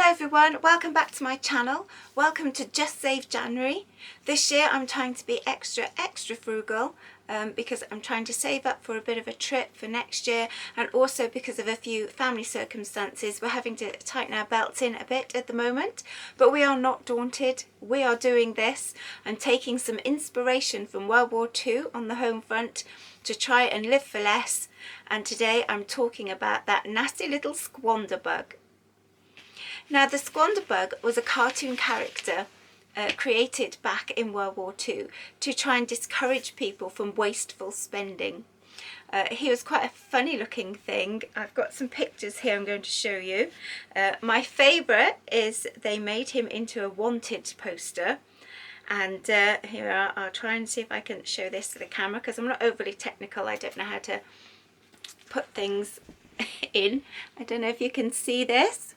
Hello everyone, welcome back to my channel. Welcome to Just Save January. This year I'm trying to be extra frugal because I'm trying to save up for a bit of a trip for next year, and also because of a few family circumstances we're having to tighten our belts in a bit at the moment. But we are not daunted. We are doing this and taking some inspiration from World War II on the home front to try and live for less. And today I'm talking about that nasty little squander bug. Now, the Squander Bug was a cartoon character created back in World War II to try and discourage people from wasteful spending. He was quite a funny looking thing. I've got some pictures here I'm going to show you. My favourite is they made him into a wanted poster. And here we are. I'll try and see if I can show this to the camera because I'm not overly technical. I don't know how to put things in. I don't know if you can see this.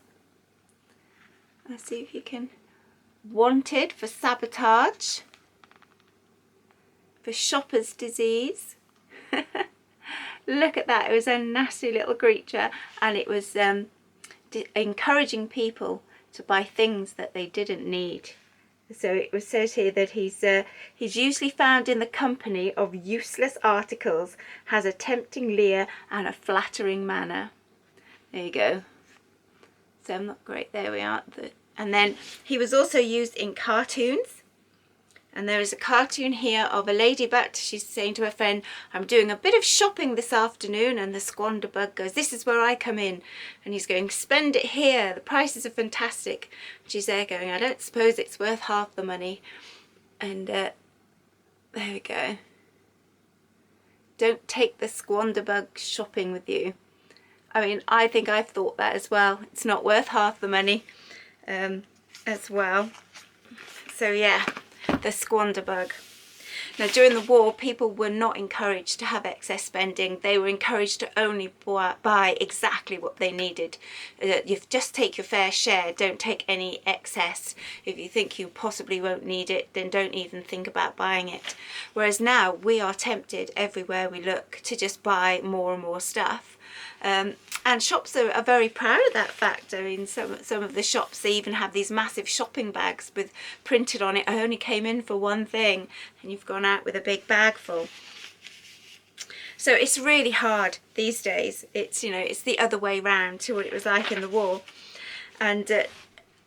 Let's see if you can. Wanted for sabotage, for shopper's disease. Look at that. It was a nasty little creature, and it was encouraging people to buy things that they didn't need. So it says here that he's usually found in the company of useless articles, has a tempting leer and a flattering manner. There you go. So I'm not great. There we are. And then he was also used in cartoons. And there is a cartoon here of a lady, but she's saying to her friend, I'm doing a bit of shopping this afternoon. And the Squander Bug goes, this is where I come in. And he's going, spend it here. The prices are fantastic. She's there going, I don't suppose it's worth half the money. And there we go. Don't take the Squander Bug shopping with you. I mean, I think I've thought that as well. It's not worth half the money as well. So yeah, the Squander Bug. Now, during the war, people were not encouraged to have excess spending. They were encouraged to only buy exactly what they needed. You just take your fair share. Don't take any excess. If you think you possibly won't need it, then don't even think about buying it. Whereas now, we are tempted everywhere we look to just buy more and more stuff. And shops are very proud of that fact. I mean, some of the shops, they even have these massive shopping bags with printed on it, I only came in for one thing, and you've gone out with a big bag full. So it's really hard these days. It's, you know, it's the other way round to what it was like in the war. And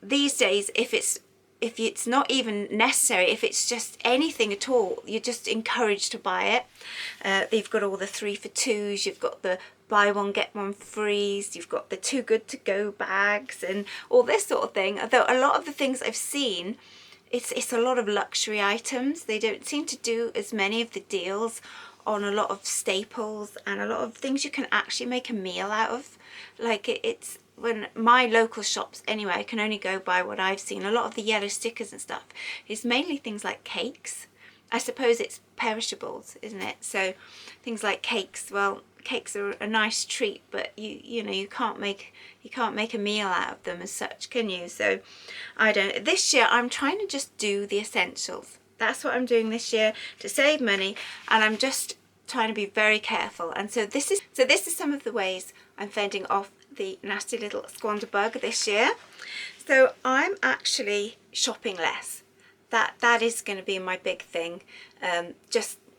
these days, if it's not even necessary, if it's just anything at all, you're just encouraged to buy it. They've got all the 3 for 2s, you've got the buy one get one frees, you've got the too good to go bags and all this sort of thing. Although a lot of the things I've seen, it's a lot of luxury items. They don't seem to do as many of the deals on a lot of staples and a lot of things you can actually make a meal out of. Like it's when my local shops, anyway, I can only go by what I've seen. A lot of the yellow stickers and stuff is mainly things like cakes. I suppose it's perishables, isn't it? So things like cakes, well, cakes are a nice treat, but you know, you can't make a meal out of them as such, can you? So I don't. This year I'm trying to just do the essentials. That's what I'm doing this year to save money, and I'm just trying to be very careful. And so this is some of the ways I'm fending off the nasty little Squander Bug this year. So I'm actually shopping less. That is going to be my big thing.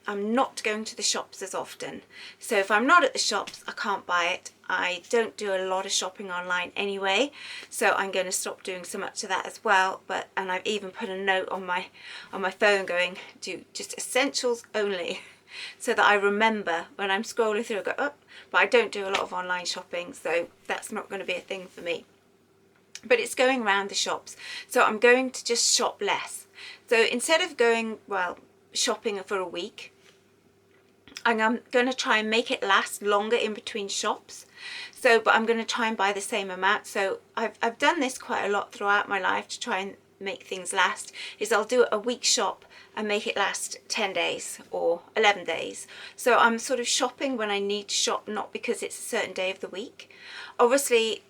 I'm not going to the shops as often. So if I'm not at the shops, I can't buy it. I don't do a lot of shopping online anyway, so I'm going to stop doing so much of that as well. And I've even put a note on my phone going, do just essentials only, so that I remember when I'm scrolling through, I go, oh, but I don't do a lot of online shopping, so that's not going to be a thing for me. But it's going around the shops, so I'm going to just shop less. So instead of going, well, shopping for a week, I'm going to try and make it last longer in between shops. But I'm going to try and buy the same amount. So I've done this quite a lot throughout my life to try and make things last, is I'll do a week shop and make it last 10 days or 11 days. So I'm sort of shopping when I need to shop, not because it's a certain day of the week. Obviously,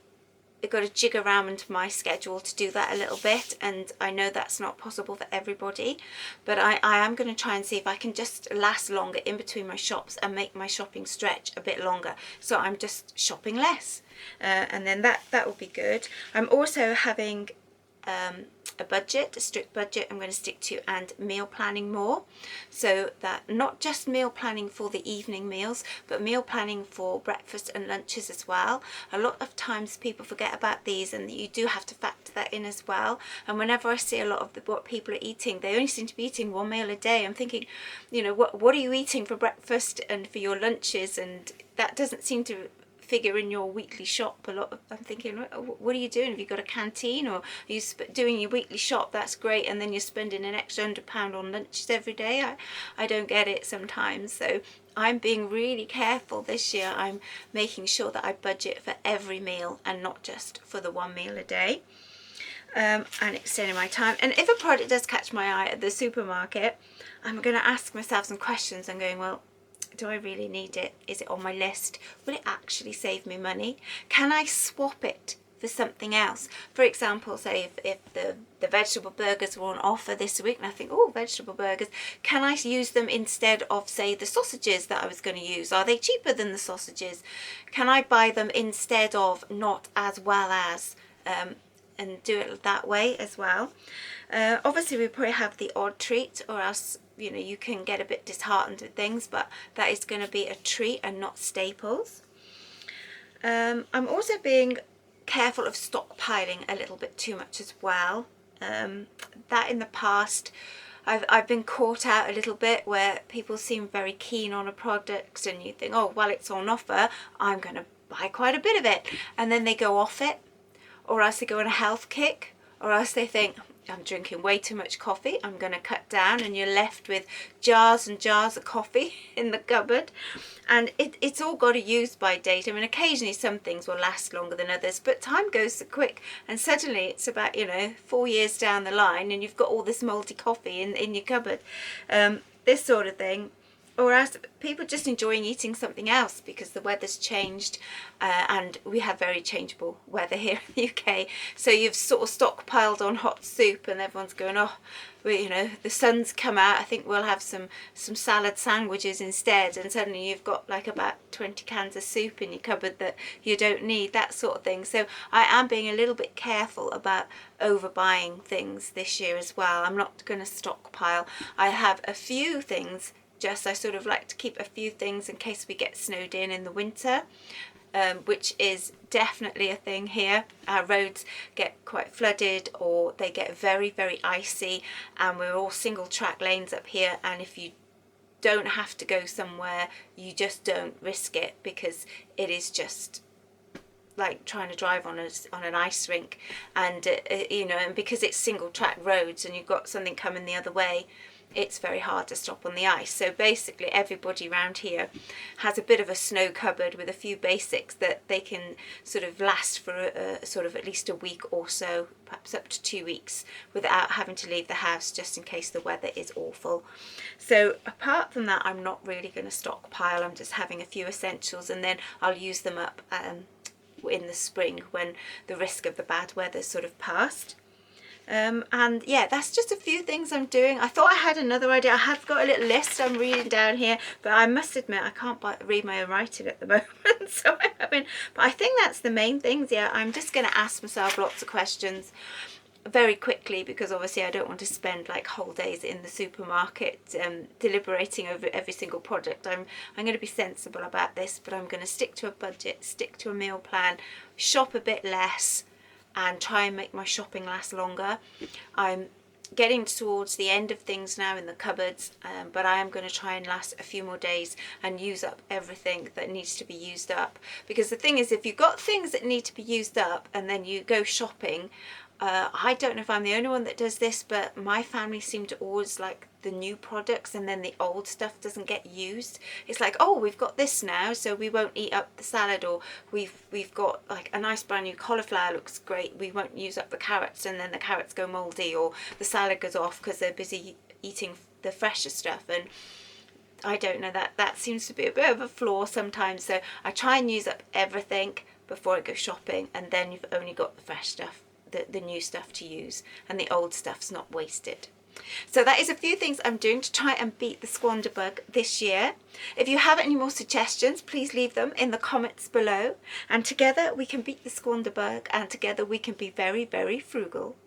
got to jig around my schedule to do that a little bit, and I know that's not possible for everybody, but I am going to try and see if I can just last longer in between my shops and make my shopping stretch a bit longer, so I'm just shopping less, and then that will be good. I'm also having a budget, a strict budget I'm going to stick to, and meal planning more, so that not just meal planning for the evening meals, but meal planning for breakfast and lunches as well. A lot of times people forget about these, and you do have to factor that in as well. And whenever I see a lot of what people are eating, they only seem to be eating one meal a day. I'm thinking, you know, what are you eating for breakfast and for your lunches? And that doesn't seem to figure in your weekly shop a lot. I'm thinking, what are you doing? Have you got a canteen, or are you doing your weekly shop? That's great, and then you're spending an extra £100 on lunches every day. I don't get it sometimes. So I'm being really careful this year. I'm making sure that I budget for every meal and not just for the one meal a day, and extending my time. And if a product does catch my eye at the supermarket, I'm going to ask myself some questions. I'm going, well, do I really need it? Is it on my list? Will it actually save me money? Can I swap it for something else? For example, say if the vegetable burgers were on offer this week, and I think, oh, vegetable burgers, can I use them instead of, say, the sausages that I was going to use? Are they cheaper than the sausages? Can I buy them instead of not as well as, and do it that way as well? Obviously we probably have the odd treat, or else, you know, you can get a bit disheartened with things, but that is going to be a treat and not staples. I'm also being careful of stockpiling a little bit too much as well. That in the past I've been caught out a little bit, where people seem very keen on a product and you think, oh, well, it's on offer, I'm going to buy quite a bit of it, and then they go off it, or else they go on a health kick, or else they think, I'm drinking way too much coffee, I'm going to cut down, and you're left with jars and jars of coffee in the cupboard. And it's all got a use by date. I mean, occasionally some things will last longer than others, but time goes so quick, and suddenly it's about, you know, 4 years down the line and you've got all this mouldy coffee in your cupboard, this sort of thing. Or as people just enjoying eating something else because the weather's changed, and we have very changeable weather here in the UK. So you've sort of stockpiled on hot soup, and everyone's going, oh, well, you know, the sun's come out, I think we'll have some salad sandwiches instead, and suddenly you've got like about 20 cans of soup in your cupboard that you don't need, that sort of thing. So I am being a little bit careful about overbuying things this year as well. I'm not going to stockpile. I have a few things. I sort of like to keep a few things in case we get snowed in the winter, which is definitely a thing here. Our roads get quite flooded, or they get very, very icy, and we're all single track lanes up here, and if you don't have to go somewhere, you just don't risk it, because it is just like trying to drive on an ice rink, and you know, and because it's single track roads and you've got something coming the other way, it's very hard to stop on the ice. So basically everybody around here has a bit of a snow cupboard with a few basics that they can sort of last for sort of at least a week or so, perhaps up to 2 weeks, without having to leave the house, just in case the weather is awful. So apart from that, I'm not really going to stockpile. I'm just having a few essentials, and then I'll use them up in the spring when the risk of the bad weather's sort of passed. And yeah, that's just a few things I'm doing. I thought I had another idea. I have got a little list I'm reading down here, but I must admit I can't read my own writing at the moment, so I haven't. But I think that's the main things. Yeah, I'm just going to ask myself lots of questions very quickly, because obviously I don't want to spend like whole days in the supermarket deliberating over every single product. I'm going to be sensible about this, but I'm going to stick to a budget, stick to a meal plan, shop a bit less, and try and make my shopping last longer. I'm getting towards the end of things now in the cupboards, but I am going to try and last a few more days and use up everything that needs to be used up. Because the thing is, if you've got things that need to be used up and then you go shopping, I don't know if I'm the only one that does this, but my family seem to always like the new products, and then the old stuff doesn't get used. It's like, oh, we've got this now, so we won't eat up the salad, or we've got like a nice brand new cauliflower, looks great, we won't use up the carrots, and then the carrots go mouldy, or the salad goes off because they're busy eating the fresher stuff. And I don't know, that seems to be a bit of a flaw sometimes. So I try and use up everything, before I go shopping, and then you've only got the fresh stuff, the new stuff to use, and the old stuff's not wasted. So that is a few things I'm doing to try and beat the squander bug this year. If you have any more suggestions, please leave them in the comments below, and together we can beat the squander bug, and together we can be very, very frugal.